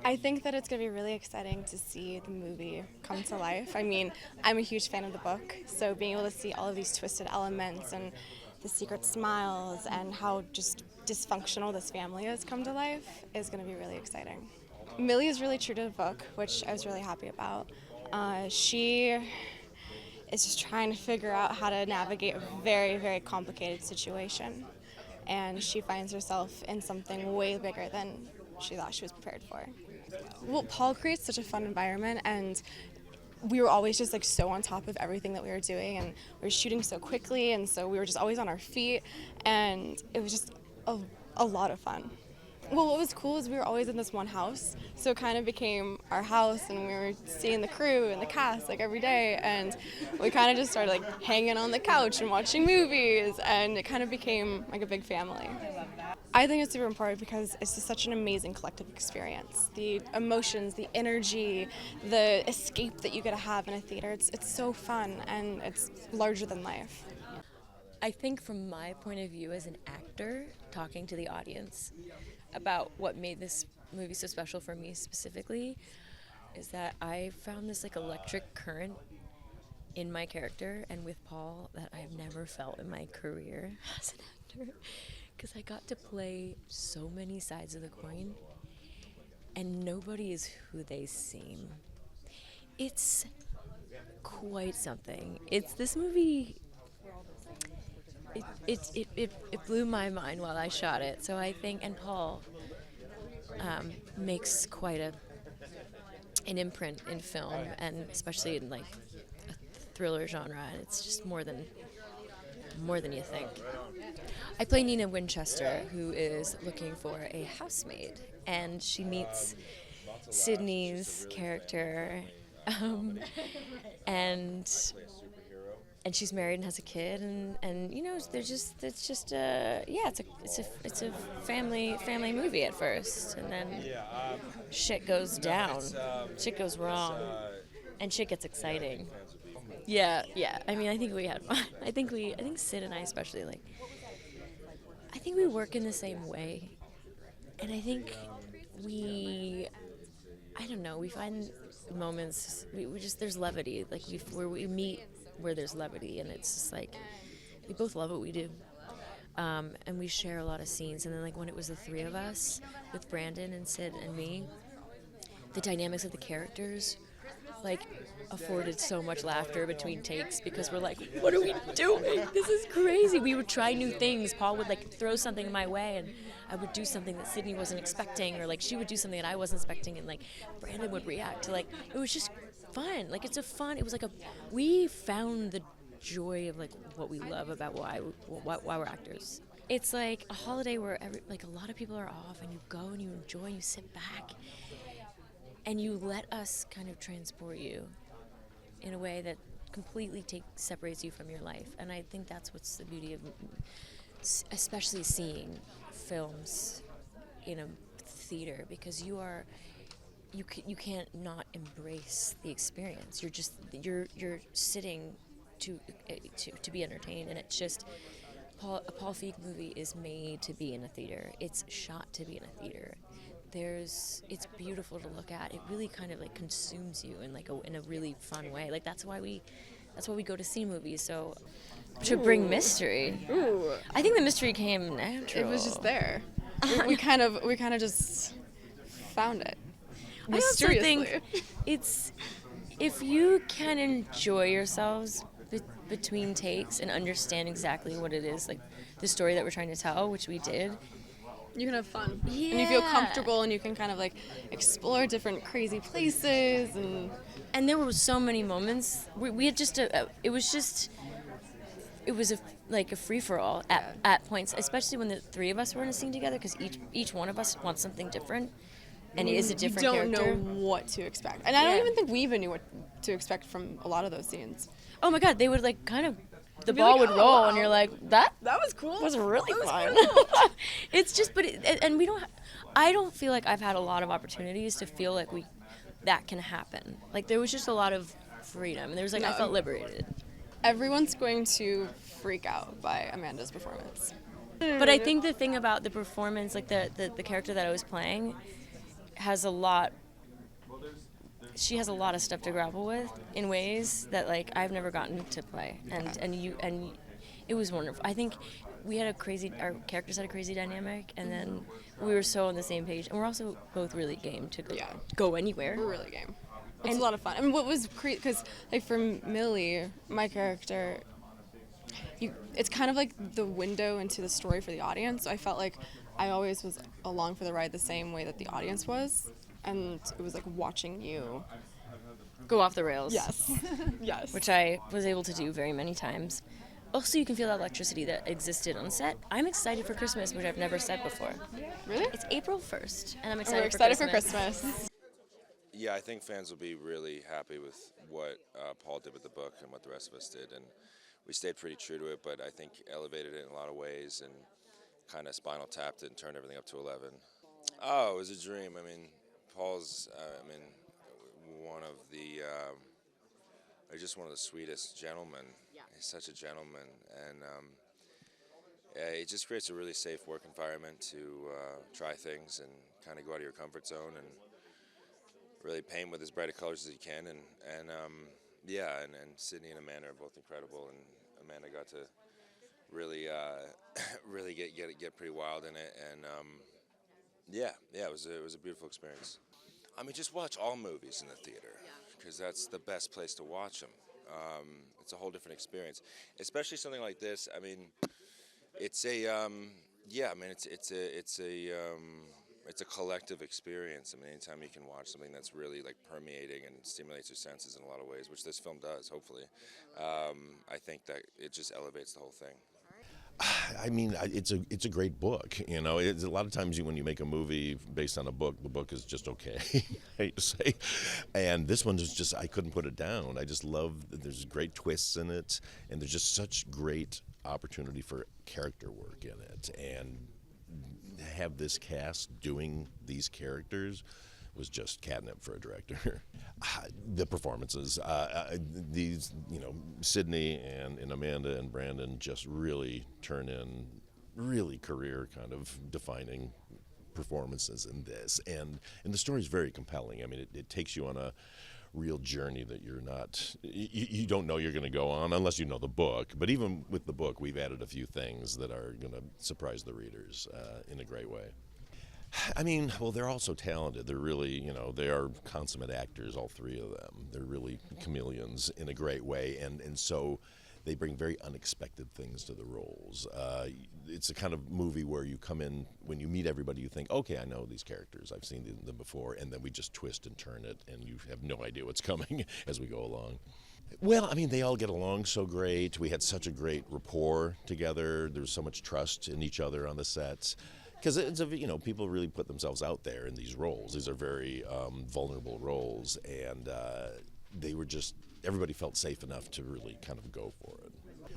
I think that it's going to be really exciting to see the movie come to life. I mean, I'm a huge fan of the book, so being able to see all of these twisted elements and the secret smiles and how just dysfunctional this family has come to life is going to be really exciting. Millie is really true to the book, which I was really happy about. She is just trying to figure out how to navigate a very, very complicated situation. And she finds herself in something way bigger than she thought she was prepared for. Well, Paul creates such a fun environment, and we were always just like so on top of everything that we were doing, and we were shooting so quickly, and so we were just always on our feet, and it was just a lot of fun. Well, what was cool is we were always in this one house, so it kind of became our house, and we were seeing the crew and the cast like every day, and we kind of just started like hanging on the couch and watching movies, and it kind of became like a big family. I think it's super important because it's just such an amazing collective experience. The emotions, the energy, the escape that you get to have in a theater, it's so fun, and it's larger than life. I think from my point of view as an actor, talking to the audience about what made this movie so special for me specifically is that I found this like electric current in my character and with Paul that I've never felt in my career as an actor, because I got to play so many sides of the coin and nobody is who they seem. It's quite something. It's this movie. It blew my mind while I shot it. So I think, and Paul makes quite an imprint in film, and especially in like a thriller genre. And it's just more than you think. I play Nina Winchester, who is looking for a housemaid, and she meets Sydney's character, and she's married and has a kid, and you know, it's a family movie at first, and then shit goes down, shit goes wrong, and shit gets exciting. Yeah. I mean, I think we had fun. I think Sid and I especially, like, I think we work in the same way, and I think we find moments, we just, there's levity, like where we meet where there's levity, and it's just like we both love what we do, and we share a lot of scenes. And then like when it was the three of us with Brandon and Sid and me, the dynamics of the characters like afforded so much laughter between takes, because we're like, what are we doing? This is crazy. We would try new things. Paul would like throw something my way, and I would do something that Sydney wasn't expecting, or like she would do something that I wasn't expecting, and like Brandon would react to, like, it was just fun. Like, it was like we found the joy of like what we love about why we're actors. It's like a holiday where a lot of people are off, and you go and you enjoy, and you sit back and you let us kind of transport you in a way that completely separates you from your life. And I think that's what's the beauty of especially seeing films in a theater, because you can't not embrace the experience. You're sitting to be entertained, and it's just a Paul Feig movie is made to be in a theater. It's shot to be in a theater. It's beautiful to look at. It really kind of like consumes you in like in a really fun way. Like that's why we go to see movies. So to bring mystery. Ooh. I think the mystery came natural. It was just there. we kind of just found it. I also think it's, if you can enjoy yourselves between takes and understand exactly what it is, like the story that we're trying to tell, which we did, you can have fun. Yeah. And you feel comfortable, and you can kind of like explore different crazy places, and there were so many moments. We had just it was like a free-for-all at points, especially when the three of us were in a scene together, because each one of us wants something different, and it is a different character. You don't know what to expect. And I don't even think we even knew what to expect from a lot of those scenes. Oh my God, they would like kind of, the ball would roll, and you're like, that was cool. Was really fun. Cool. It's just, and we don't. I don't feel like I've had a lot of opportunities to feel like that can happen. Like there was just a lot of freedom, and there was like I felt liberated. Everyone's going to freak out by Amanda's performance. But I think the thing about the performance, like the character that I was playing, has a lot. She has a lot of stuff to grapple with in ways that like I've never gotten to play, and it was wonderful. I think our characters had a crazy dynamic, and then we were so on the same page, and we're also both really game to go anywhere. We're really game. It's a lot of fun. I mean, what was crazy, because like for Millie, my character, it's kind of like the window into the story for the audience. So I felt like I always was along for the ride the same way that the audience was, and it was like watching you go off the rails. Yes. Yes. Which I was able to do very many times. Also, you can feel that electricity that existed on set. I'm excited for Christmas, which I've never said before. Really? It's April 1st, and I'm We're excited excited for Christmas. Yeah, I think fans will be really happy with what Paul did with the book and what the rest of us did. And we stayed pretty true to it, but I think elevated it in a lot of ways and kind of spinal tapped it and turned everything up to 11. Oh, it was a dream. I mean, Paul's, one of the, just one of the sweetest gentlemen. Yeah. He's such a gentleman. And it just creates a really safe work environment to try things and kind of go out of your comfort zone and really paint with as bright of colors as you can, and Sydney and Amanda are both incredible, and Amanda got to really really get pretty wild in it, and it was a beautiful experience. I mean, just watch all movies in the theater, because that's the best place to watch them. It's a whole different experience, especially something like this. I mean, it's it's a collective experience. I mean, anytime you can watch something that's really like permeating and stimulates your senses in a lot of ways, which this film does, hopefully, I think that it just elevates the whole thing. I mean, it's a great book. You know, it's a lot of times when you make a movie based on a book, the book is just okay. I hate to say, and this one is just, I couldn't put it down. I just love there's great twists in it, and there's just such great opportunity for character work in it, and have this cast doing these characters was just catnip for a director. The performances, these, Sydney and Amanda and Brandon just really turn in really career kind of defining performances in this, and the story is very compelling. I mean, it takes you on a real journey that you don't know you're going to go on unless you know the book. But even with the book, we've added a few things that are going to surprise the readers in a great way. I mean, well, they're all so talented. They're really, they are consummate actors, all three of them. They're really chameleons in a great way, and so they bring very unexpected things to the roles. It's a kind of movie where you come in, when you meet everybody, you think, okay, I know these characters, I've seen them before, and then we just twist and turn it, and you have no idea what's coming as we go along. Well, I mean, they all get along so great. We had such a great rapport together. There was so much trust in each other on the sets. Because people really put themselves out there in these roles. These are very vulnerable roles, and everybody felt safe enough to really kind of go for it.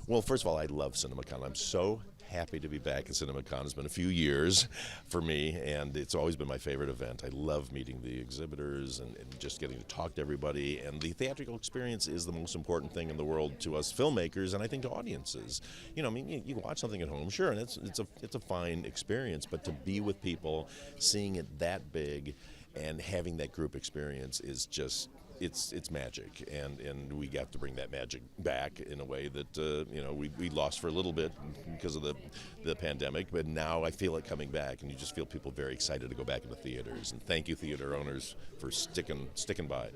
Well, first of all, I love CinemaCon. I'm so happy to be back at CinemaCon. It's been a few years for me, and it's always been my favorite event. I love meeting the exhibitors and just getting to talk to everybody, and the theatrical experience is the most important thing in the world to us filmmakers, and I think to audiences. You can watch something at home, sure, and it's a fine experience, but to be with people, seeing it that big, and having that group experience is just, it's magic, and we got to bring that magic back in a way that we lost for a little bit because of the pandemic, but now I feel it coming back, and you just feel people very excited to go back into theaters. And thank you, theater owners, for sticking by.